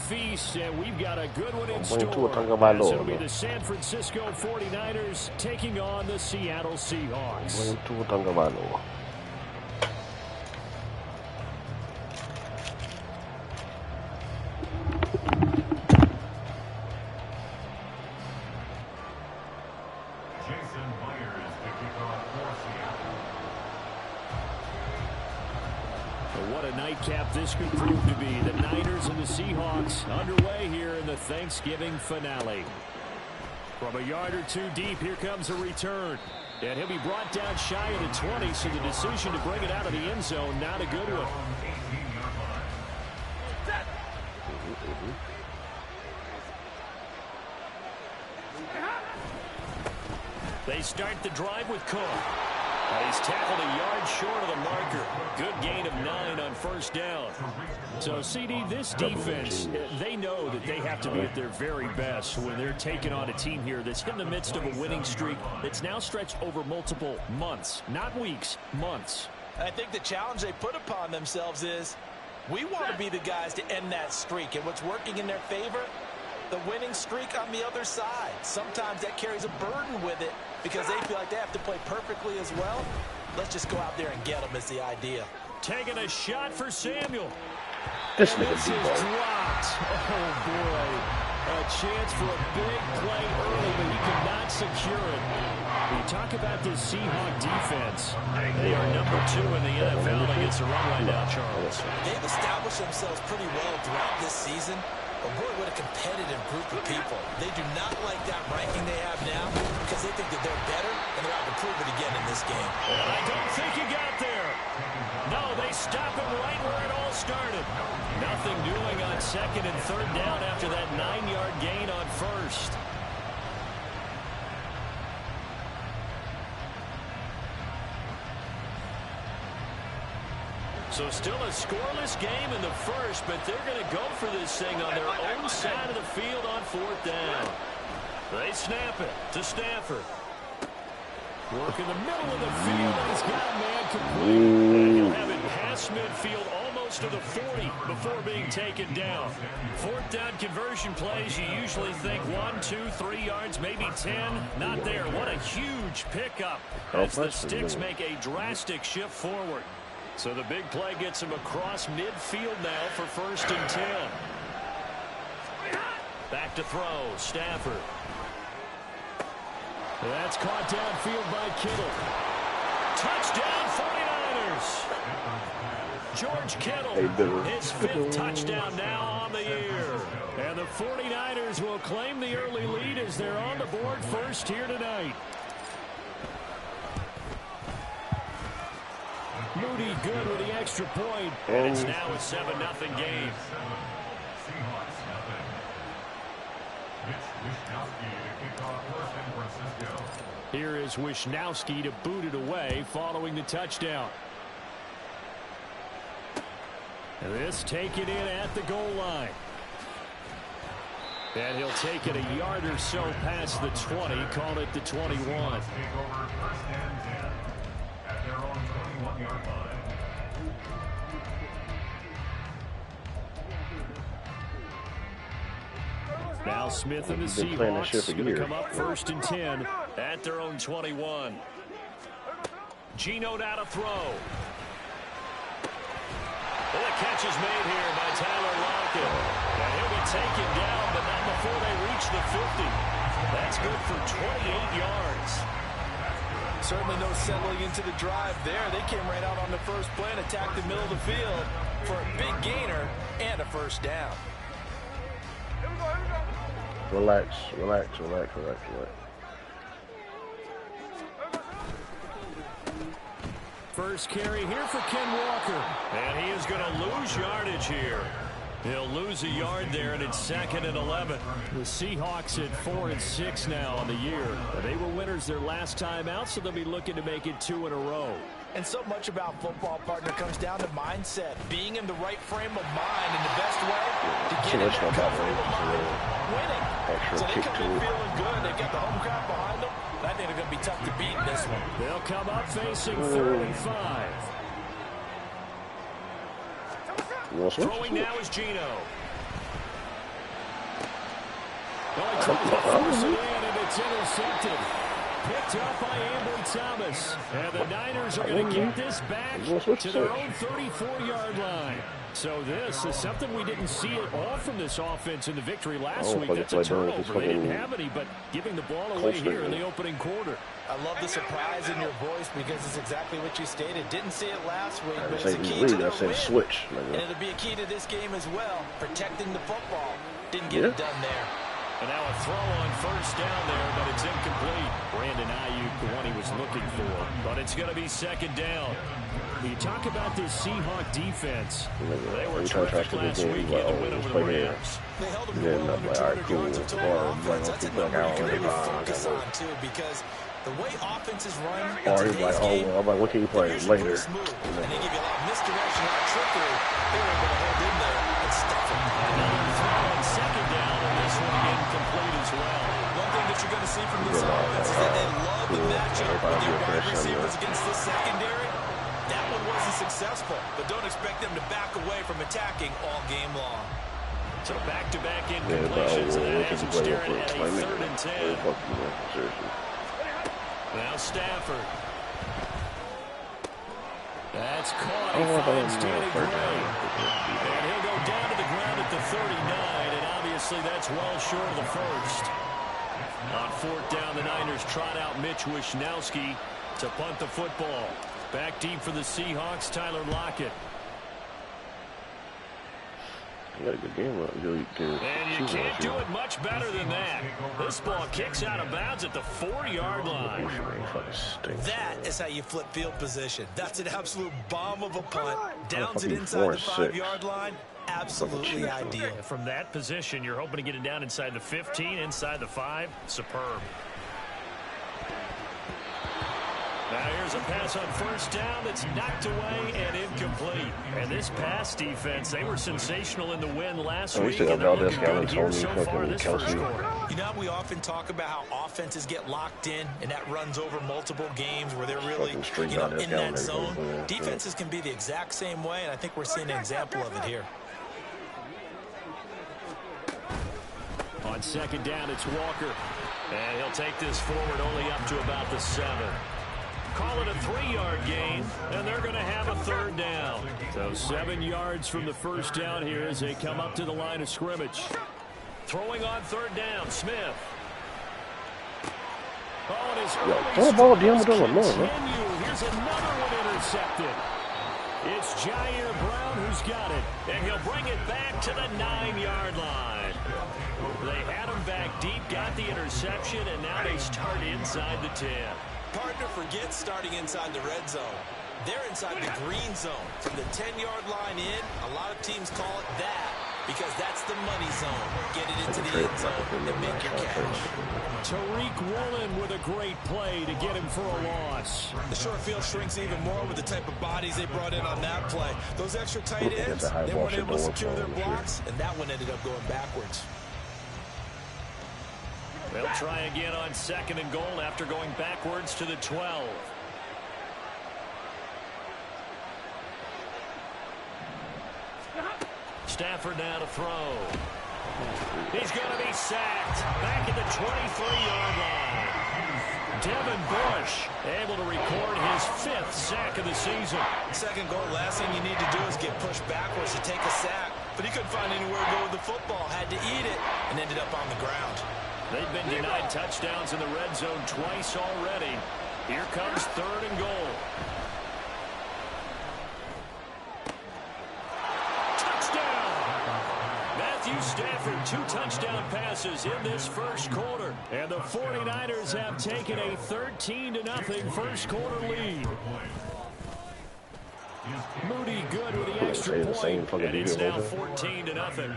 feast, and we've got a good one in store. As it'll be the San Francisco 49ers taking on the Seattle Seahawks. What a nightcap this could prove to be. The Niners and the Seahawks underway here in the Thanksgiving finale. From a yard or two deep, here comes a return. And he'll be brought down shy of the 20, so the decision to bring it out of the end zone, not a good one. They start the drive with Cook. He's tackled a yard short of the marker. Good gain of 9 on first down. So, CD, this defense, they know that they have to be at their very best when they're taking on a team here that's in the midst of a winning streak that's now stretched over multiple months, not weeks, months. I think the challenge they put upon themselves is we want to be the guys to end that streak. And what's working in their favor? The winning streak on the other side. Sometimes that carries a burden with it because they feel like they have to play perfectly as well. Let's just go out there and get them is the idea. Taking a shot for Samuel. This is dropped. Oh, boy. A chance for a big play early, but he could not secure it. When you talk about this Seahawk defense, they are number 2 in the NFL against the run right now, Charles. They've established themselves pretty well throughout this season. But boy, what a competitive group of people. They do not like that ranking they have now because they think that they're better, and they're out to prove it again in this game. And I don't think he got there. No, they stop him right where it all started. Nothing doing on second and third down after that 9-yard gain on first. So still a scoreless game in the first, but they're going to go for this thing on their own side of the field on fourth down. They snap it to Stafford. Work in the middle of the field, and he's got a man complete. And he'll have it past midfield almost to the 40 before being taken down. Fourth down conversion plays, you usually think 1, 2, 3 yards, maybe 10. Not there. What a huge pickup as the Sticks make a drastic shift forward. So the big play gets him across midfield now for first and 10. Back to throw, Stafford. That's caught downfield by Kittle. Touchdown 49ers. George Kittle, his 5th touchdown now on the year. And the 49ers will claim the early lead as they're on the board first here tonight. Moody good with the extra point, and it's now a 7-0 game. Here is Wisnowski to boot it away following the touchdown. And this taken in at the goal line. And he'll take it a yard or so past the 20, call it the 21. Now Smith and the Seahawks going to come up first and 10 at their own 21. Geno now to throw. Well, the catch is made here by Tyler Lockett. And he'll be taken down, but not before they reach the 50. That's good for 28 yards. Certainly no settling into the drive there. They came right out on the first play and attacked the middle of the field for a big gainer and a first down. Relax. First carry here for Ken Walker. And he is going to lose yardage here. He'll lose a yard there, and it's 2nd and 11. The Seahawks at 4-6 now on the year. They were winners their last time out, so they'll be looking to make it 2 in a row. And so much about football, partner, comes down to mindset. Being in the right frame of mind, and the best way to get in that frame of mind, winning. So they come in feeling good. They've got the home crowd behind them. I think they're going to be tough to beat in this one. They'll come up facing 3rd and 5. Throwing now is Geno. Well, he tries to force it in, and it's intercepted. Picked up by Ambry Thomas. And the Niners are going to get this back to their own 34-yard line. So this is something we didn't see at all from this offense in the victory last week. That's a turnover. They didn't have any, but giving the ball away here in the opening quarter. I love the surprise in your voice because it's exactly what you stated. Didn't see it last week, but it's a key to their win. Switch. And it'll be a key to this game as well, protecting the football. Didn't get it done there. And now a throw on first down there, but it's incomplete. Brandon Ayuk, the one he was looking for. But it's going to be second down. You talk about this Seahawks defense. They were terrific last week in the win over the Rams. They held them to well under 200 yards of total offense. That's a number you can really focus on, too, because the way offenses run in today's game, what can you play later? Smooth, and they give you a lot of misdirection, a lot of trickery. They were able to hold in there and stuff them. Another throw on second down, and this one incomplete as well. One thing that you're going to see from this offense is that they love the matchup with their wide receivers against the secondary. That one wasn't successful, but don't expect them to back away from attacking all game long. So back-to-back incompletions, and that has him staring at a 3rd and 10. Now Stafford. That's caught. He finds Danny Gray. And he'll go down to the ground at the 39, and obviously that's well short of the first. On 4th down, the Niners trot out Mitch Wishnowsky to punt the football. Back deep for the Seahawks, Tyler Lockett. You got a good game. And you can't do it much better than that. This ball kicks out of bounds at the 4-yard line. That is how you flip field position. That's an absolute bomb of a punt. Downs it inside the 5-yard line. Absolutely ideal. From that position, you're hoping to get it down inside the 15, inside the 5. Superb. Now here's a pass on first down that's knocked away and incomplete. And this pass defense, they were sensational in the win last week. And they're looking good here so far this first quarter. You know, we often talk about how offenses get locked in, and that runs over multiple games where they're really, in that zone. Defenses can be the exact same way, and I think we're seeing an example of it here. On second down, it's Walker. And he'll take this forward only up to about the 7. Call it a 3-yard gain, and they're going to have a 3rd down. So 7 yards from the first down here as they come up to the line of scrimmage. Throwing on 3rd down, Smith. Oh, and his early continue. Here's another one intercepted. It's Jair Brown who's got it, and he'll bring it back to the 9-yard line. They had him back deep, got the interception, and now they start inside the 10. Partner forgets starting inside the red zone. They're inside the green zone. From the 10-yard line in, a lot of teams call it that because that's the money zone. Get it into the end zone and make your catch. Tariq Woolen with a great play to get him for a loss. The short field shrinks even more with the type of bodies they brought in on that play. Those extra tight ends, they weren't able to secure their blocks, and that one ended up going backwards. They'll try again on 2nd and goal after going backwards to the 12. Stafford now to throw. He's going to be sacked back at the 23-yard line. Devin Bush able to record his 5th sack of the season. 2nd goal, last thing you need to do is get pushed backwards to take a sack. But he couldn't find anywhere to go with the football, had to eat it, and ended up on the ground. They've been denied touchdowns in the red zone twice already. Here comes 3rd and goal. Matthew Stafford, 2 touchdown passes in this first quarter. And the 49ers have taken a 13-0 first quarter lead. Moody good with the extra point. And it's now 14-0.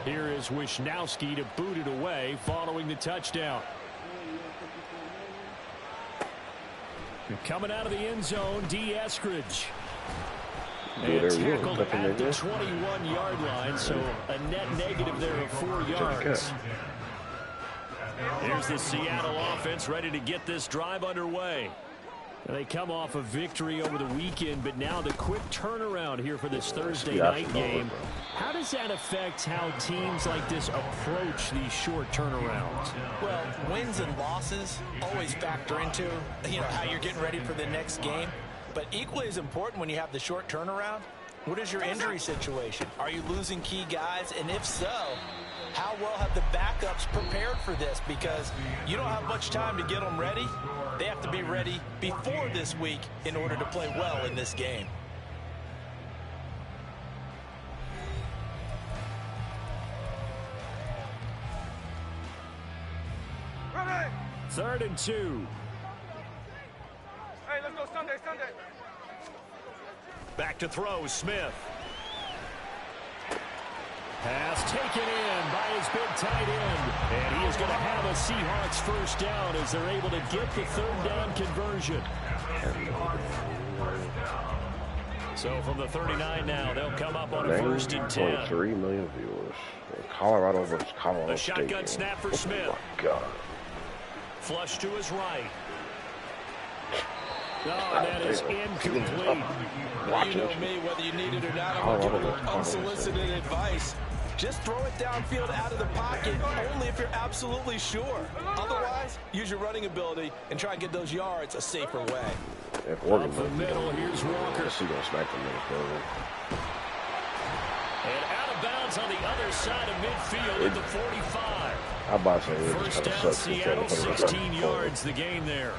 Here is Wishnowsky to boot it away following the touchdown. Coming out of the end zone, D. Eskridge. And tackled at the 21-yard line, so a net negative there of 4 yards. Here's the Seattle offense ready to get this drive underway. They come off a victory over the weekend, but now the quick turnaround here for this Thursday night game. How does that affect how teams like this approach these short turnarounds? Well, wins and losses always factor into, how you're getting ready for the next game. But equally as important when you have the short turnaround, what is your injury situation? Are you losing key guys? And if so, how well have the backups prepared for this? Because you don't have much time to get them ready. They have to be ready before this week in order to play well in this game. Ready. 3rd and 2. Hey, let's go Sunday. Back to throw, Smith. Pass taken in by his big tight end. And he is going to have a Seahawks first down as they're able to get the 3rd down conversion. So from the 39 now, they'll come up on a 1st and 10. 3 million viewers. Colorado versus Colorado A shotgun State. snap for Smith. Oh my God. Flush to his right. Oh, and that is incomplete. Well, you know me, whether you need it or not, I'm going to give a little unsolicited advice. Just throw it downfield out of the pocket, only if you're absolutely sure. Otherwise, use your running ability and try and get those yards a safer way. If Oregon Up the middle, here's Walker. He's going to smack the middle. And out of bounds on the other side of midfield at the 45. How about saying it First just kind down, of sucks. Seattle, 16 yards, the game there.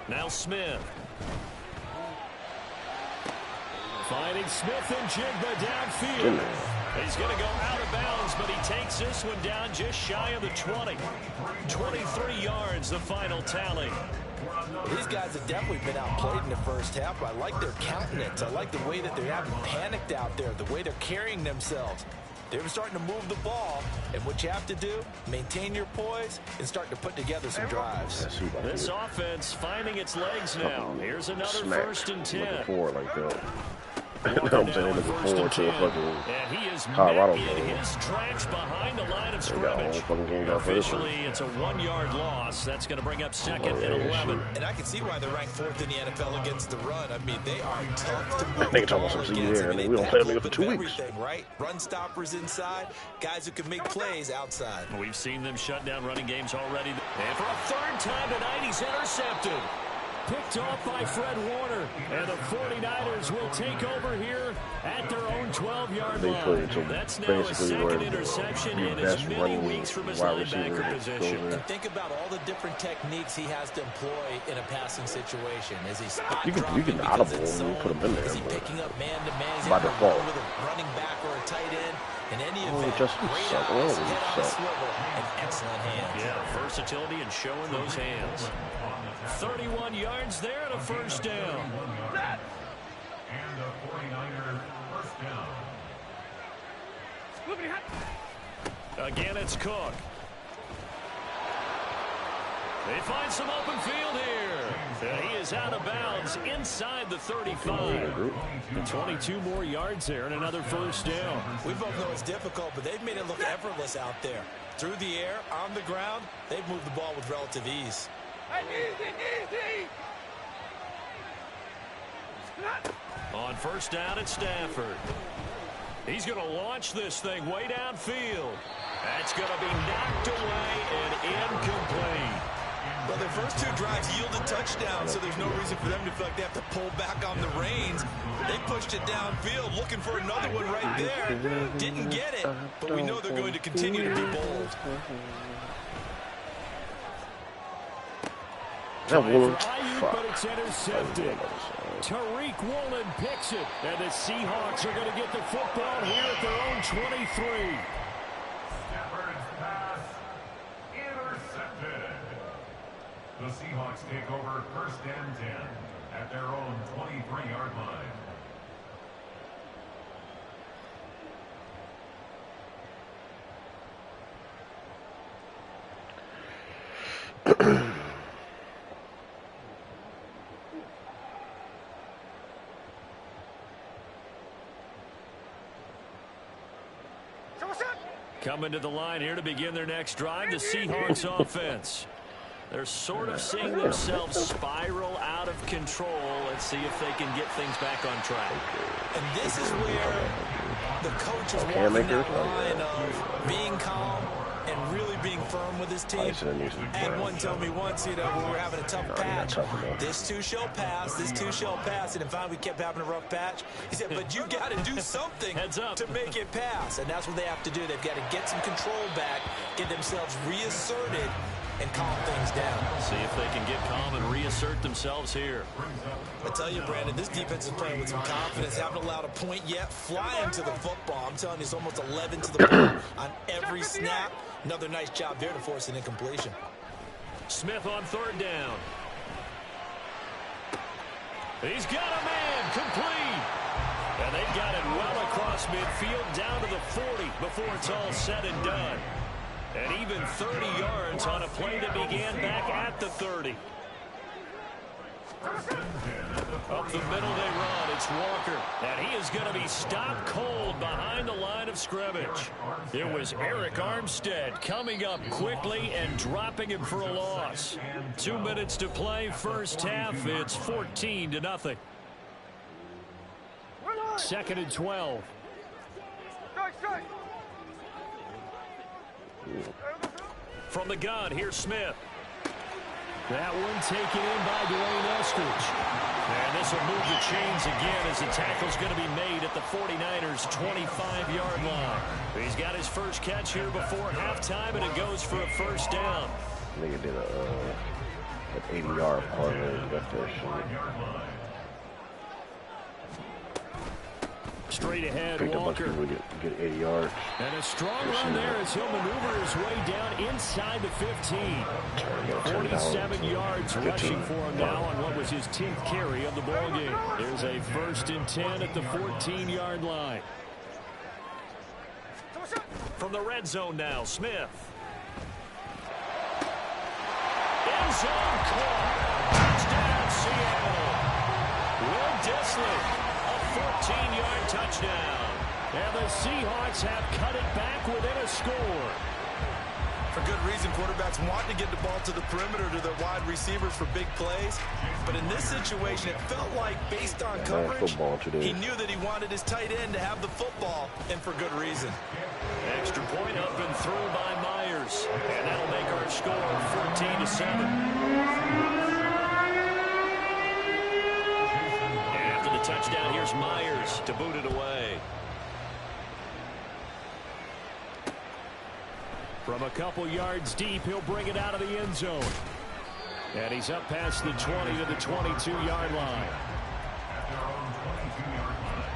Now Smith. Finding Smith and Jigba downfield. He's going to go out of bounds, but he takes this one down just shy of the 20. 23 yards, the final tally. These guys have definitely been outplayed in the first half, but I like their countenance. I like the way that they haven't panicked out there, the way they're carrying themselves. They're starting to move the ball, and what you have to do, maintain your poise and start to put together some drives. This offense finding its legs now. Here's another 1st and 10. Looking forward like that. Walker I'm now saying on looking 1st forward and to a 10. fucking And he is Colorado met in game. his tracks behind the line of They got a whole scrimmage. fucking game down for this one. Officially, it's a 1-yard loss. That's going to bring up 2nd and 11. And I can see why they're ranked 4th in the NFL against the run. I mean, they are tough to move Nigga the talking ball about some against. CU I mean, and we don't they play have them a for little 2 bit of weeks. everything, right? Run stoppers inside, guys who can make plays outside. We've seen them shut down running games already. And for a 3rd time tonight, he's intercepted. Picked off by Fred Warner. And the 49ers will take over here at their own 12-yard line. That's now a 2nd interception in as many weeks from his linebacker position. And think about all the different techniques he has to employ in a passing situation. Is he spot You dropping can because audible it's when you put him in there. Is he picking up man-to-man? Is he By able to default. run with a running back or a tight end? In any Oh, event, just great suck. eyes, Oh, head on a suck. swivel, and excellent hands. Yeah, versatility and showing those hands. 31 yards there and a 1st down. And the 49ers first down. Again, it's Cook. They find some open field here. And he is out of bounds inside the 35. And 22 more yards there and another 1st down. We both know it's difficult, but they've made it look effortless out there. Through the air, on the ground, they've moved the ball with relative ease. Easy. On 1st down at Stafford. He's going to launch this thing way downfield. That's going to be knocked away and incomplete. Well, their first 2 drives yielded touchdowns, so there's no reason for them to feel like they have to pull back on the reins. They pushed it downfield, looking for another one right there. Didn't get it, but we know they're going to continue to be bold. But it's intercepted. Tariq Woolen picks it, and the Seahawks are going to get the football here at their own 23. Stafford's pass intercepted. The Seahawks take over 1st and 10 at their own 23-yard line. Coming to the line here to begin their next drive, the Seahawks offense. They're sort of seeing themselves spiral out of control. Let's see if they can get things back on track. And this is where the coach is walking that line of being calm and really being firm with his team. And one told me once, you know, when we were having a tough patch, this too shall pass, this too shall pass. And finally we kept having a rough patch. He said, but you got to do something to make it pass. And that's what they have to do. They've got to get some control back, get themselves reasserted, and calm things down. See if they can get calm and reassert themselves here. I tell you, Brandon, this defense is playing with some confidence. Haven't allowed a point yet. Flying to the football. I'm telling you, it's almost 11 to the point on every snap. Another nice job there to force an incompletion. Smith on third down. He's got a man complete. And they've got it well across midfield down to the 40 before it's all said and done. And even 30 yards on a play that began back at the 30. Up the middle they run. It's Walker. And he is going to be stopped cold behind the line of scrimmage. It was Eric Armstead coming up quickly and dropping him for a loss. 2 minutes to play, first half. It's 14-0. Second and 12. From the gun, here's Smith. That one taken in by Dwayne Eskridge. And this will move the chains again as the tackle's going to be made at the 49ers' 25-yard line. He's got his first catch here before halftime, and it goes for a first down. I think it did an 80-yard parlay. Got that shit. Straight ahead, Walker. Get 80 yards. And a strong run there as he'll maneuver his way down inside the 15. 47 yards rushing for him now on what was his 10th carry of the ball game. There's a 1st and 10 at the 14-yard line. From the red zone now, Smith. End zone caught. Touchdown, Seattle. Will Dissly. 14-yard touchdown. And the Seahawks have cut it back within a score. For good reason, quarterbacks want to get the ball to the perimeter to their wide receivers for big plays. But in this situation, it felt like, based on coverage, he knew that he wanted his tight end to have the football, and for good reason. Extra point up and through by Myers. And that'll make our score 14-7. Touchdown, here's Myers to boot it away. From a couple yards deep, he'll bring it out of the end zone. And he's up past the 20 to the 22-yard line. At their own 22-yard line.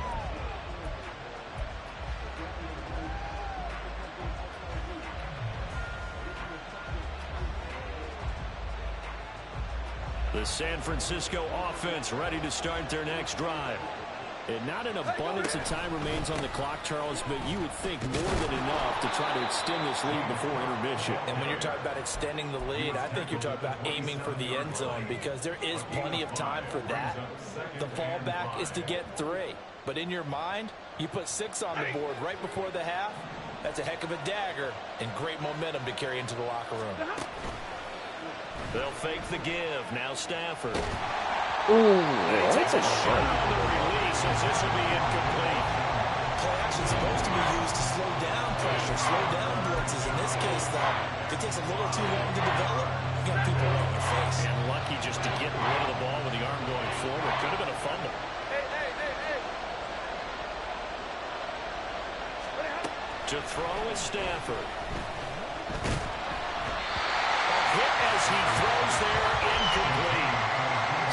The San Francisco offense ready to start their next drive. And not an abundance of time remains on the clock, Charles, but you would think more than enough to try to extend this lead before intermission. And when you're talking about extending the lead, I think you're talking about aiming for the end zone because there is plenty of time for that. The fallback is to get 3. But in your mind, you put 6 on the board right before the half. That's a heck of a dagger and great momentum to carry into the locker room. They'll fake the give. Now Stafford. Ooh, he takes a shot on the release as this will be incomplete. Play action is supposed to be used to slow down pressure, slow down blitzes. In this case, though, if it takes a little too long to develop, you got people right in your face. And lucky just to get rid of the ball with the arm going forward. Could have been a fumble. To throw is Stafford. Hit as he throws there, incomplete.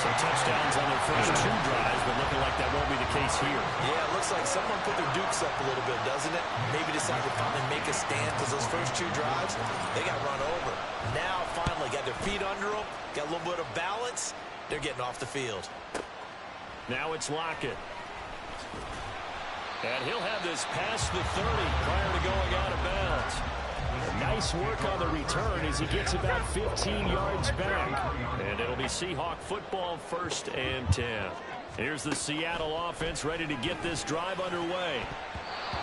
So touchdowns on their first 2 drives, but looking like that won't be the case here. Yeah, it looks like someone put their dukes up a little bit, doesn't it? Maybe decided to finally make a stand because those first 2 drives, they got run over. Now, finally, got their feet under them, got a little bit of balance. They're getting off the field. Now it's Lockett. And he'll have this past the 30 prior to going out of bounds. Nice work on the return as he gets about 15 yards back. And it'll be Seahawk football, 1st and 10. Here's the Seattle offense ready to get this drive underway.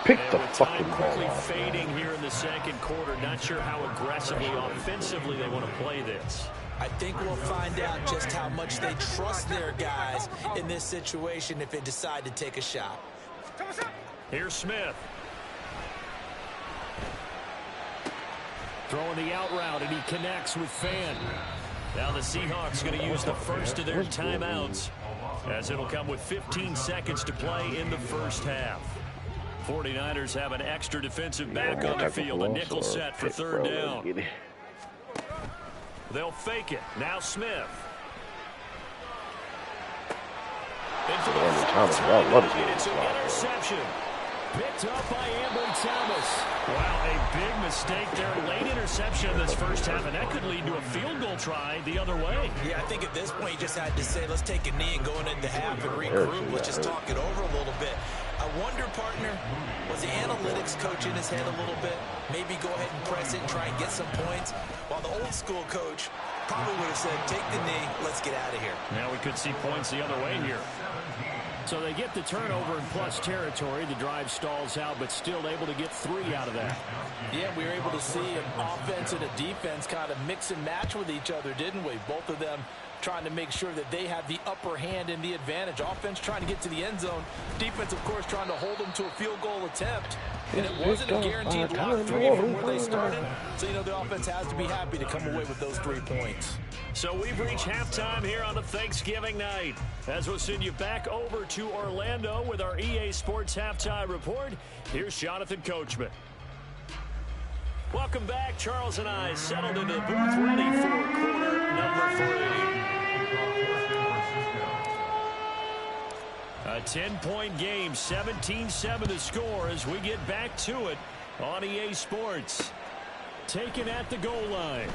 Pick And the with fucking time ball quickly off. fading here in the second quarter, not sure how aggressively offensively they want to play this. I think we'll find out just how much they trust their guys in this situation if they decide to take a shot. Here's Smith. Throwing the out route, and he connects with Fan. Now the Seahawks going to use the first of their timeouts, as it'll come with 15 seconds to play in the first half. 49ers have an extra defensive back on the field, a nickel set for third down. They'll fake it. Now Smith. And for the fourth time, it's an interception. Picked up by Ambry Thomas. Wow, a big mistake there. Late interception in this first half, and that could lead to a field goal try the other way. Yeah, I think at this point you just had to say, let's take a knee and go into half and regroup. Let's just talk it over a little bit. I wonder, partner, was the analytics coach in his head a little bit? Maybe go ahead and press it and try and get some points, while the old school coach probably would have said, take the knee, let's get out of here. Now we could see points the other way here. So they get the turnover in plus territory. The drive stalls out, but still able to get 3 out of that. Yeah, we were able to see an offense and a defense kind of mix and match with each other, didn't we? Both of them trying to make sure that they have the upper hand and the advantage. Offense trying to get to the end zone. Defense, of course, trying to hold them to a field goal attempt. And it wasn't a guaranteed lock 3 from where they started. So, you know, the offense has to be happy to come away with those 3 points. So we've reached halftime here on a Thanksgiving night, as we'll send you back over to Orlando with our EA Sports Halftime Report. Here's Jonathan Coachman. Welcome back. Charles and I settled into the booth, ready for quarter number 3. A 10-point game, 17-7 the score as we get back to it on EA Sports. Taken at the goal line.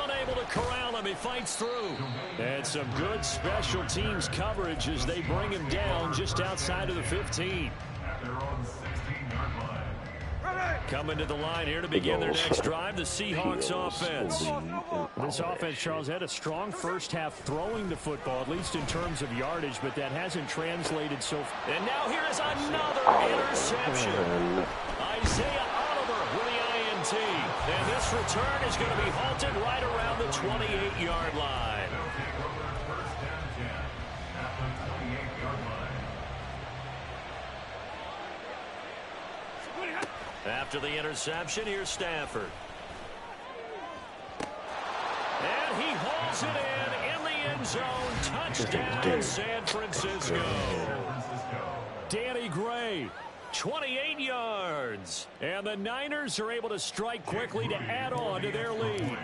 Unable to corral him. He fights through. And some good special teams coverage as they bring him down just outside of the 15. Coming to the line here to begin their next drive, the Seahawks offense. This offense, Charles, had a strong first half throwing the football, at least in terms of yardage, but that hasn't translated so far. And now here is another interception. Isaiah Oliver with the INT. And this return is going to be halted right around the 28-yard line. After the interception, here's Stafford. And he holds it in the end zone. Touchdown, San Francisco. Danny Gray, 28 yards. And the Niners are able to strike quickly to add on to their lead.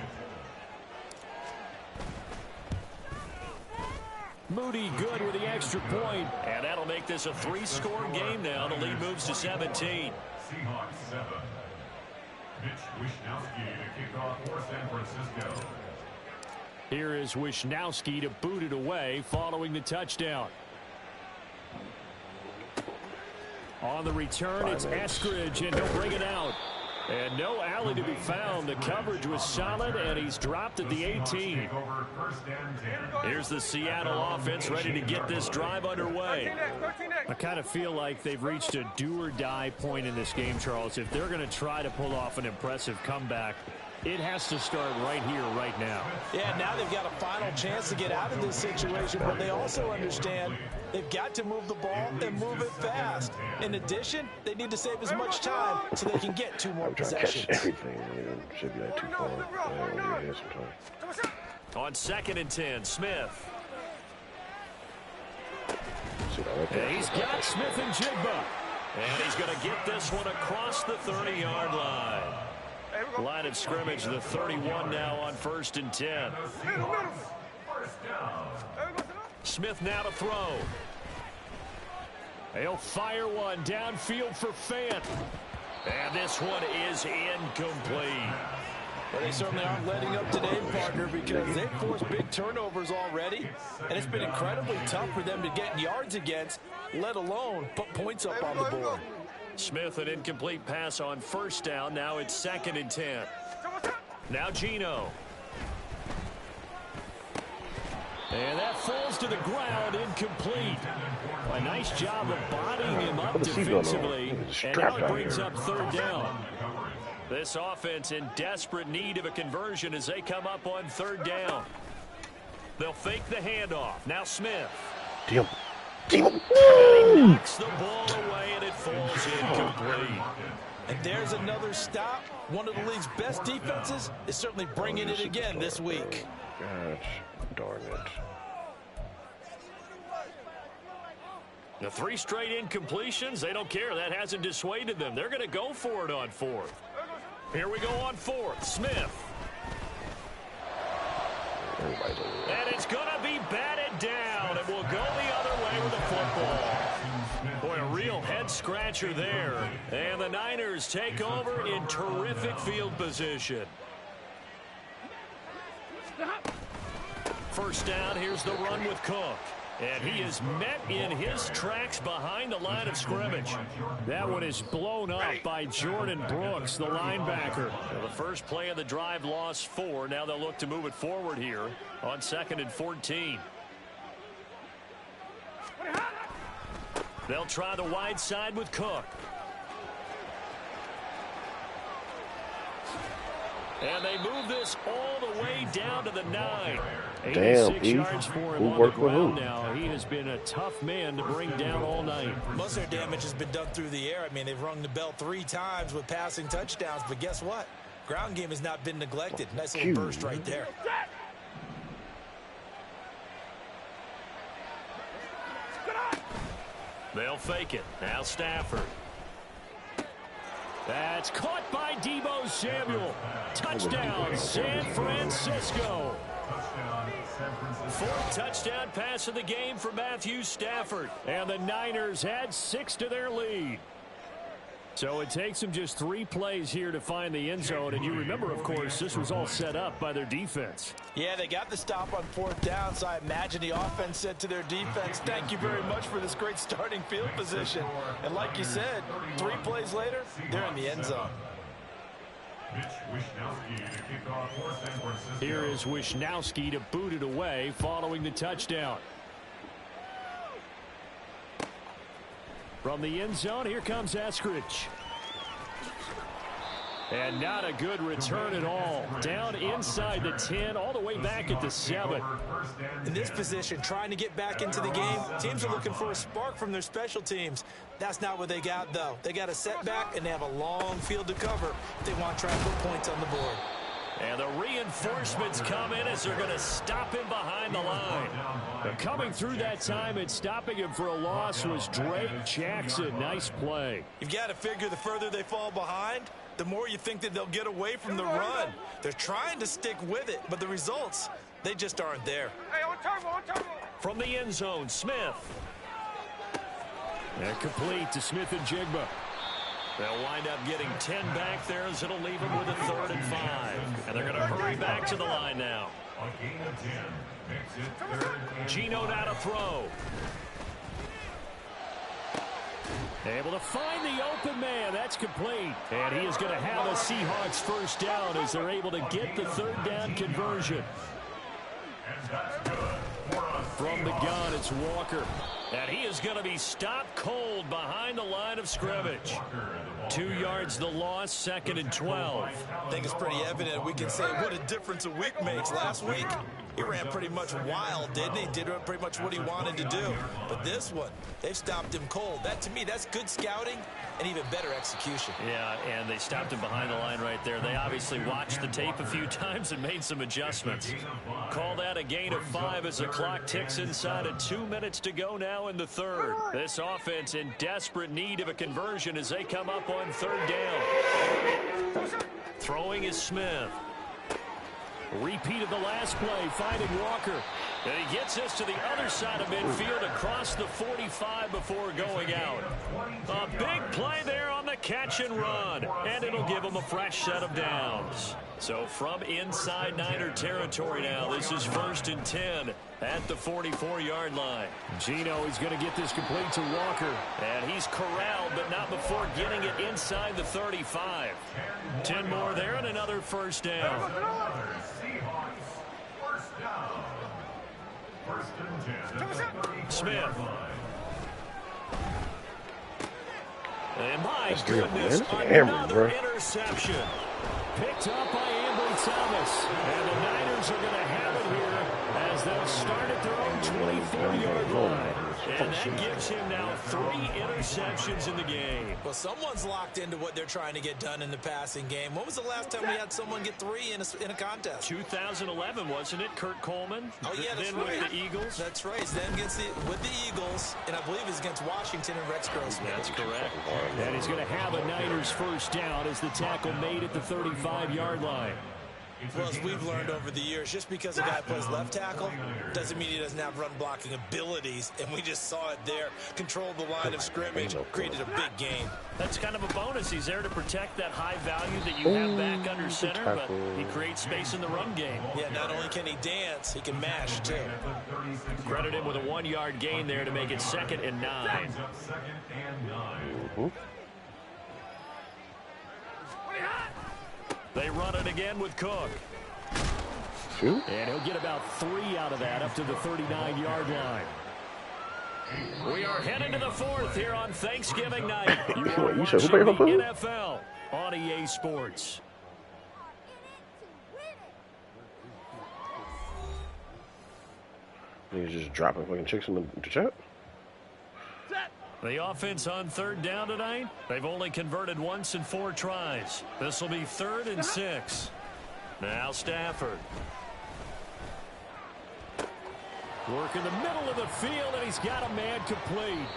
Moody good with the extra point. And that'll make this a 3-score game now. The lead moves to 17. Seahawks 7. Mitch Wishnowsky to kick off for San Francisco. Here is Wishnowsky to boot it away following the touchdown. On the return, it's Eskridge, and he'll bring it out. And no alley to be found. The coverage was solid, and he's dropped at the 18. Here's the Seattle offense ready to get this drive underway. I kind of feel like they've reached a do-or-die point in this game, Charles. If they're going to try to pull off an impressive comeback, it has to start right here, right now. Yeah, now they've got a final chance to get out of this situation, but they also understand they've got to move the ball and move it fast. In addition, they need to save as much time so they can get 2 more possessions. Everything. It should be like too far. Over here sometime. On 2nd and 10, Smith. And he's got Smith and Jigba. And he's going to get this one across the 30-yard line. Line of scrimmage, the 31 now on 1st and 10. Smith now to throw. He'll fire one downfield for Fant. And this one is incomplete. Well, they certainly aren't letting up today, partner, because they've forced big turnovers already. And it's been incredibly tough for them to get yards against, let alone put points up on the board. Smith, an incomplete pass on 1st down. Now it's 2nd and 10. Now Geno. And that falls to the ground, incomplete. A nice job of bodying him up defensively. And now it brings up third down. This offense in desperate need of a conversion as they come up on third down. They'll fake the handoff. Now Smith. Damn. He knocks the ball away, and it falls incomplete. And there's another stop. One of the league's best defenses is certainly bringing it again this week. Gosh, darn it. The 3 straight incompletions, they don't care. That hasn't dissuaded them. They're going to go for it on 4th. Here we go on 4th. Smith. And it's going to be batted down, and we'll go the other way with the football. Boy, a real head-scratcher there. And the Niners take over in terrific field position. First down, here's the run with Cook. And he is met in his tracks behind the line of scrimmage. That one is blown up by Jordan Brooks, the linebacker. Well, the first play of the drive lost 4. Now they'll look to move it forward here on 2nd and 14. They'll try the wide side with Cook. And they move this all the way down to the 9. Damn, 86 yards for him on the ground now. He has been a tough man to bring down all night. Most of their damage has been done through the air. I mean, they've rung the bell 3 times with passing touchdowns, but guess what? Ground game has not been neglected. Nice little burst right there. They'll fake it. Now Stafford. That's caught by Deebo Samuel. Touchdown, San Francisco. 4th touchdown pass of the game for Matthew Stafford. And the Niners add 6 to their lead. So it takes them just 3 plays here to find the end zone. And you remember, of course, this was all set up by their defense. Yeah, they got the stop on 4th down, so I imagine the offense said to their defense, thank you very much for this great starting field position. And like you said, 3 plays later, they're in the end zone. Here is Wishnowski to boot it away following the touchdown. From the end zone, here comes Eskridge. And not a good return at all. Down inside the 10, all the way back at the 7. In this position, trying to get back into the game, teams are looking for a spark from their special teams. That's not what they got, though. They got a setback, and they have a long field to cover if they want to try and put points on the board. And the reinforcements come in as they're going to stop him behind the line. But coming through that time and stopping him for a loss was Drake Jackson. Nice play. You've got to figure the further they fall behind, the more you think that they'll get away from the run. They're trying to stick with it, but the results, they just aren't there. Hey, on turbo. From the end zone, Smith. And complete to Smith and Jigba. They'll wind up getting 10 back there as it'll leave them with a 3rd and 5. And they're going to hurry back to the line now. A gain of 10 makes it 3rd and Gino now to throw. Able to find the open man. That's complete. And he is going to have a Seahawks first down as they're able to get the 3rd down conversion. And that's good. From the gun, it's Walker. And he is going to be stopped cold behind the line of scrimmage. 2 yards the loss, 2nd and 12. I think it's pretty evident. We can say what a difference a week makes. Last week, he ran pretty much wild, didn't he? Did pretty much what he wanted to do. But this one, they've stopped him cold. That, to me, that's good scouting and even better execution. Yeah, and they stopped him behind the line right there. They obviously watched the tape a few times and made some adjustments. Call that a gain of 5 as the clock ticks inside of 2 minutes to go now in the 3rd. This offense in desperate need of a conversion as they come up on 3rd down. Throwing is Smith. Repeat of the last play, finding Walker. And he gets this to the other side of midfield across the 45 before going out. A big play there on the catch and run. And it'll give him a fresh set of downs. So from inside Niner territory now, this is 1st and 10 at the 44-yard line. Gino is going to get this complete to Walker. And he's corralled, but not before getting it inside the 35. 10 more there and another first down. First and 10 at the 35-yard Smith. line. And my That's goodness, damn, another bro. interception. Picked up by Ambry Thomas. And the Niners are going to have it here as they'll start at their own 24-yard line. And that gives him now 3 interceptions in the game. Well, someone's locked into what they're trying to get done in the passing game. When was the last time we had someone get 3 in a contest? 2011, wasn't it? Kurt Coleman. Oh, yeah, that's then right. with the Eagles. That's right. Then with the Eagles, and I believe it's against Washington and Rex Grossman. That's correct. And he's going to have a Niners first down as the tackle made at the 35-yard line. Well, as we've learned over the years, just because a guy plays left tackle doesn't mean he doesn't have run blocking abilities, and we just saw it there. Controlled the line of scrimmage, created a big game. That's kind of a bonus. He's there to protect that high value that you have back under center, but he creates space in the run game. Yeah, not only can he dance, he can mash, too. Credit him with a 1-yard gain there to make it 2nd and 9. They run it again with Cook. Shoot. And he'll get about 3 out of that up to the 39-yard line. We are headed to the 4th here on Thanksgiving night. You are watching the NFL on EA Sports. He's just dropping fucking chicks in the chat. The offense on 3rd down tonight, they've only converted once in 4 tries. This will be 3rd and 6. Now Stafford. Work in the middle of the field, and he's got a man complete.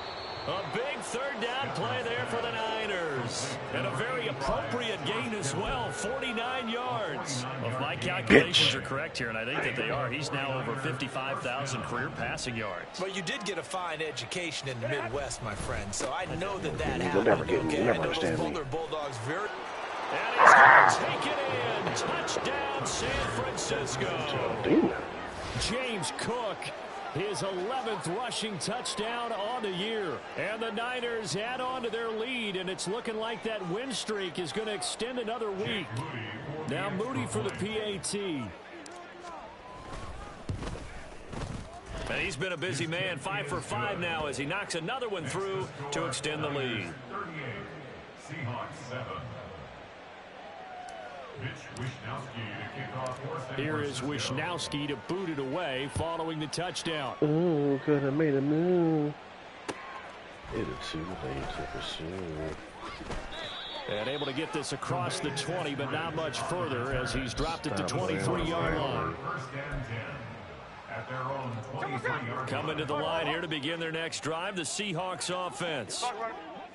A big 3rd down play there for the Niners. And a very appropriate gain as well, 49 yards. Well, if my calculations are correct here, and I think that they are, he's now over 55,000 career passing yards. Well, you did get a fine education in the Midwest, my friend, so I know that happened. You'll never get me. Okay, You'll I never know those understand me. Bulldogs very... And he's going to take it in. Touchdown, San Francisco. Damn. James Cook, his 11th rushing touchdown on the year. And the Niners add on to their lead, and it's looking like that win streak is going to extend another week. Now Moody for the PAT. And he's been a busy man, 5 for 5 now as he knocks another one through to extend the lead. 38, Seahawks 7. Here is Wishnowski to boot it away following the touchdown. Oh, could have made a move. It is too late to pursue. And able to get this across the 20, but not much further as he's dropped it to 23-yard line. Coming to the line here to begin their next drive, the Seahawks offense.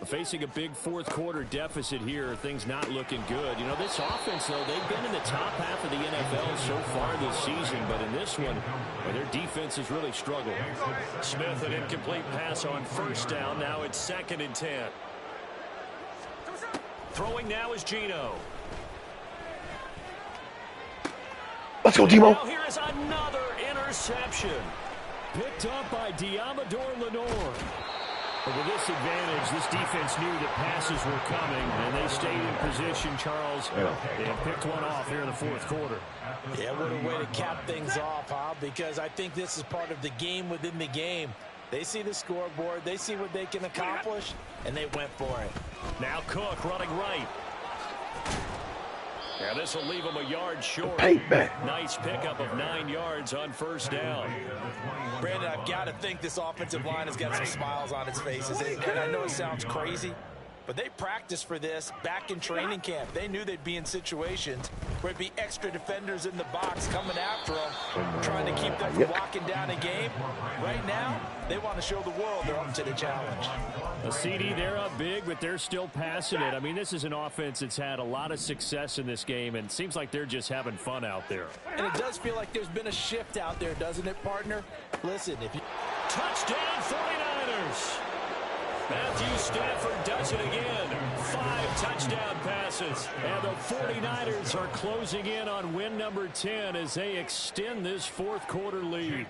Facing a big 4th quarter deficit here, things not looking good. You know, this offense, though, they've been in the top half of the NFL so far this season, but in this one, their defense has really struggled. Smith, an incomplete pass on 1st down. Now it's 2nd and 10. Throwing now is Geno. Let's go, Demo. Now here is another interception. Picked up by Diamador Lenore. But with this advantage, this defense knew that passes were coming, and they stayed in position, Charles, and picked one off here in the 4th quarter. Yeah, what a way to cap things off, huh? Because I think this is part of the game within the game. They see the scoreboard, they see what they can accomplish, and they went for it. Now Cook running right. Yeah, this will leave him a yard short. Payback. Nice pickup of 9 yards on 1st down. Brandon, I've got to think this offensive line has got some smiles on its faces. And I know it sounds crazy, but they practiced for this back in training camp. They knew they'd be in situations where it'd be extra defenders in the box coming after them, trying to keep them from locking down a game. Right now, they want to show the world they're up to the challenge. A CD, they're up big, but they're still passing it. I mean, this is an offense that's had a lot of success in this game, and it seems like they're just having fun out there. And it does feel like there's been a shift out there, doesn't it, partner? Listen, if you... Touchdown, 49ers! Matthew Stafford does it again. 5 touchdown passes. And the 49ers are closing in on win number 10 as they extend this 4th quarter lead.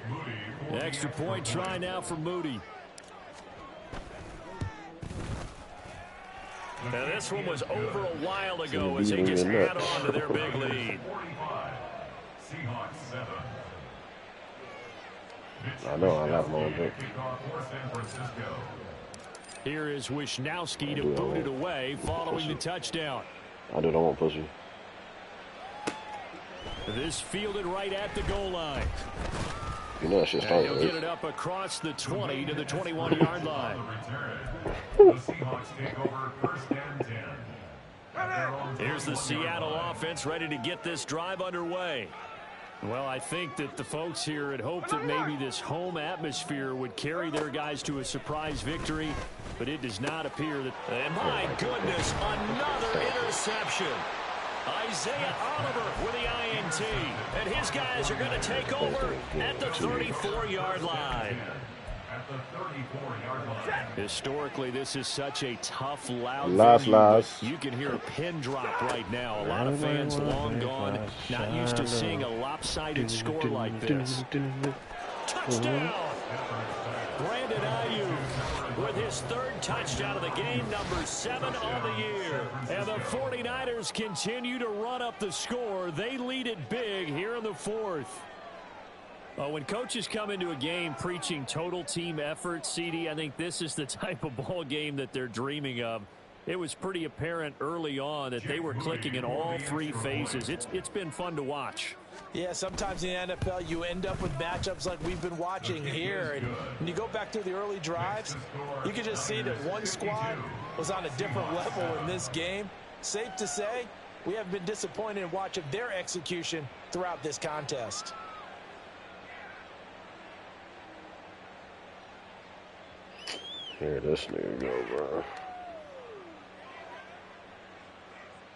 Extra point try now for Moody. Now this one was over a while ago as they just add on to their big lead. Seahawks 7. I know I love my drink. Here is Wisnowski to boot it away following the touchdown. I do not want pussy. This fielded right at the goal line. You know that shit started. He'll get it up across the 20 to the 21-yard line. The Seahawks take over first and 10. Here's the Seattle offense ready to get this drive underway. Well, I think that the folks here had hoped that maybe this home atmosphere would carry their guys to a surprise victory, but it does not appear that. And my goodness, another interception. Isaiah Oliver with the INT, and his guys are going to take over at the 34-yard line. At the 34-yard line. Historically, this is such a tough, loud Last. You can hear a pin drop right now. A lot of fans long gone, not used to seeing a lopsided score like this. Touchdown! Brandon Ayuk with his third touchdown of the game, number 7 on the year. And the 49ers continue to run up the score. They lead it big here in the fourth. When coaches come into a game preaching total team effort, CD, I think this is the type of ball game that they're dreaming of. It was pretty apparent early on that they were clicking in all three phases. It's been fun to watch. Yeah, sometimes in the NFL you end up with matchups like we've been watching here. And when you go back to the early drives, you can just see that one squad was on a different level in this game. Safe to say, we have been disappointed in watching their execution throughout this contest. Here this nigga go, bro.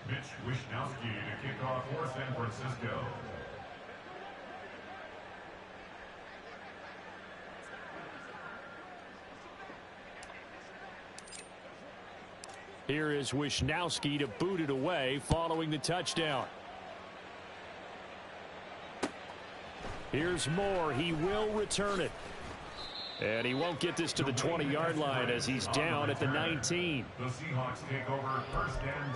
Mitch Wisnowski to kick off for San Francisco. Here is Wisnowski to boot it away following the touchdown. Here's Moore. He will return it. And he won't get this to the 20-yard line as he's down at the 19. The Seahawks take over first and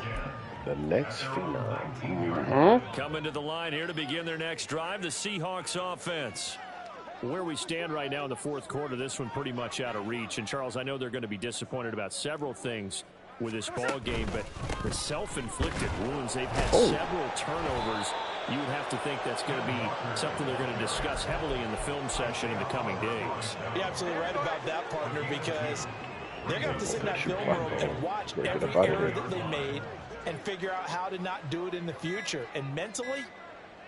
10. The next phenom. Coming to the line here to begin their next drive, the Seahawks offense. Where we stand right now in the fourth quarter, this one pretty much out of reach. And, Charles, I know they're going to be disappointed about several things with this ball game, but the self-inflicted wounds, they've had several turnovers. You would have to think that's going to be something they're going to discuss heavily in the film session in the coming days. You're absolutely right about that, partner, because they're going to have to sit in that film room and watch every error that they made and figure out how to not do it in the future. And mentally,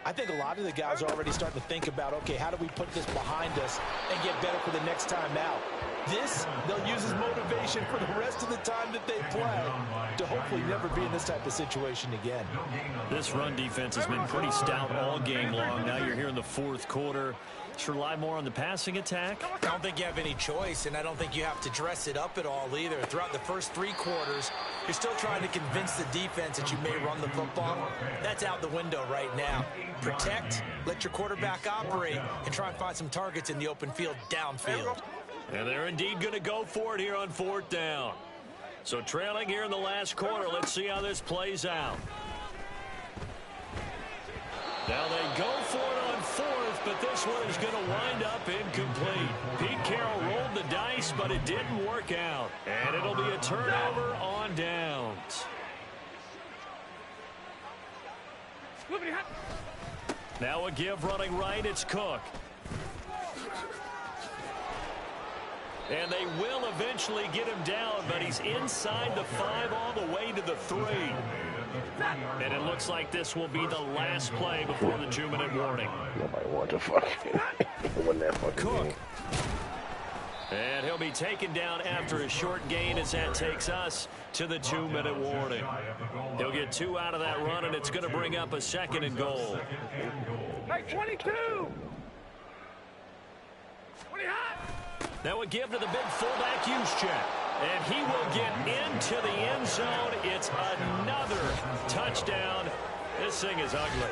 I think a lot of the guys are already starting to think about, okay, how do we put this behind us and get better for the next time out? This, they'll use as motivation for the rest of the time that they play to hopefully never be in this type of situation again. This run defense has been pretty stout all game long. Now you're here in the fourth quarter. Should rely more on the passing attack. I don't think you have any choice, and I don't think you have to dress it up at all either. Throughout the first 3 quarters, you're still trying to convince the defense that you may run the football. That's out the window right now. Protect, let your quarterback operate, and try and find some targets in the open field downfield. And they're indeed going to go for it here on 4th down. So trailing here in the last quarter, let's see how this plays out. Now they go for it on 4th, but this one is going to wind up incomplete. Pete Carroll rolled the dice, but it didn't work out. And it'll be a turnover on downs. Now a give running right, it's Cook. And they will eventually get him down, but he's inside the 5 all the way to the 3. And it looks like this will be the last play before the 2-minute warning. Nobody wants to fucking win that fucking Cook. game. And he'll be taken down after a short gain as that takes us to the 2-minute warning. He'll get 2 out of that run, and it's going to bring up a 2nd and goal. Hey, 22! 20 hot! That would give to the big fullback Juszczyk. And he will get into the end zone. It's another touchdown. This thing is ugly.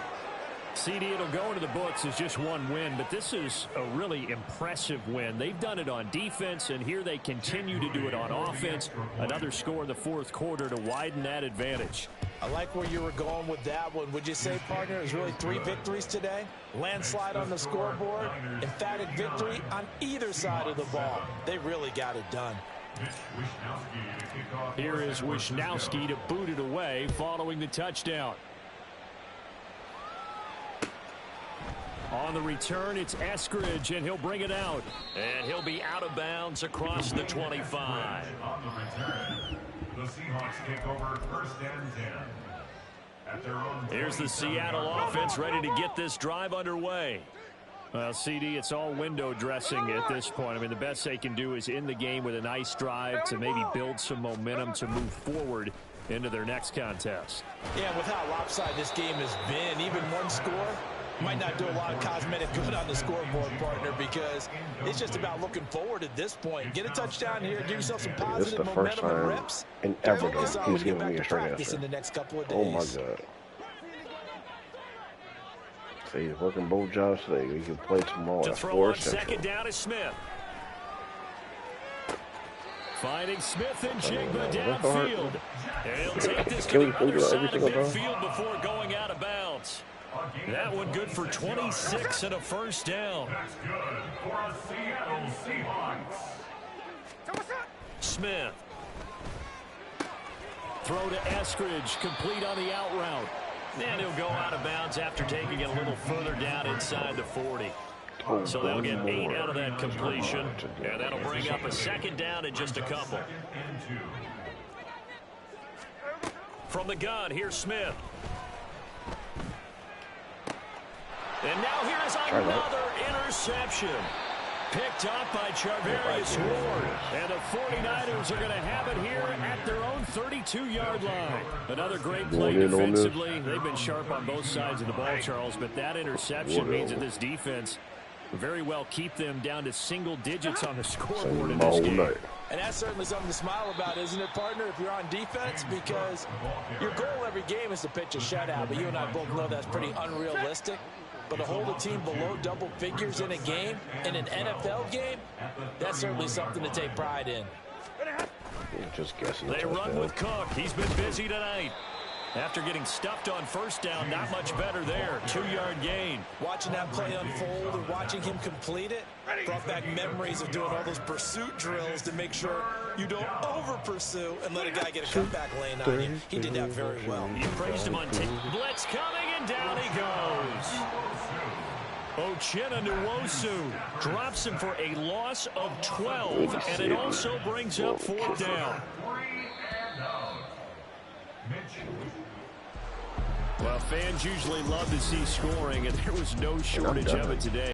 CD, it'll go into the books as just one win, but this is a really impressive win. They've done it on defense, and here they continue to do it on offense. Another score in the fourth quarter to widen that advantage. I like where you were going with that one. Would you say, partner, it was really 3 victories today? Landslide on the scoreboard, emphatic victory on either side of the ball. They really got it done. Here is Wishnowski to boot it away following the touchdown. On the return, it's Eskridge, and he'll bring it out. And he'll be out of bounds across the 25. On the return, the Seahawks take over first and 10. At their own Here's the Seattle offense ready to get this drive underway. Well, CD, it's all window dressing at this point. I mean, the best they can do is in the game with a nice drive to maybe build some momentum to move forward into their next contest. Yeah, with how lopsided this game has been, even one score might not do a lot of cosmetic good on the scoreboard, partner, because it's just about looking forward at this point. Get a touchdown here, give yourself some positive momentum and reps. And ever Focus on he's when you get giving back me a to straight practice answer. in the next couple of days. Oh my God. See, he's working both jobs today. We can play tomorrow To at throw 4 on Central. second down is Smith. Finding Smith and Jigba downfield. And he'll take this to the other side of midfield before going out of bounds. That one good for 26 and a first down. That's good for a Seattle Seahawks. Smith. Throw to Eskridge, complete on the out route. And he'll go out of bounds after taking it a little further down inside the 40. So they'll get 8 out of that completion, and that'll bring up a second down in just a couple. From the gun, here's Smith. And now here's another interception. Picked up by Charvarius Ward. And the 49ers are going to have it here at their own 32-yard line. Another great play defensively. They've been sharp on both sides of the ball, Charles, but that interception means that this defense very well keep them down to single digits on the scoreboard in this game. And that's certainly something to smile about, isn't it, partner, if you're on defense? Because your goal every game is to pitch a shutout, but you and I both know that's pretty unrealistic. But to hold a team below double figures in a game, in an NFL game, that's certainly something to take pride in. Just guessing. They run with Cook. He's been busy tonight. After getting stuffed on first down, not much better there. 2-yard gain. Watching that play unfold and watching him complete it brought back memories of doing all those pursuit drills to make sure you don't over-pursue and let a guy get a comeback lane on you. He did that very well. You praised him on tape. Blitz coming, and down he goes. Uchenna Nwosu drops him for a loss of 12, and it also brings up 4th down. Well, fans usually love to see scoring, and there was no shortage of it today.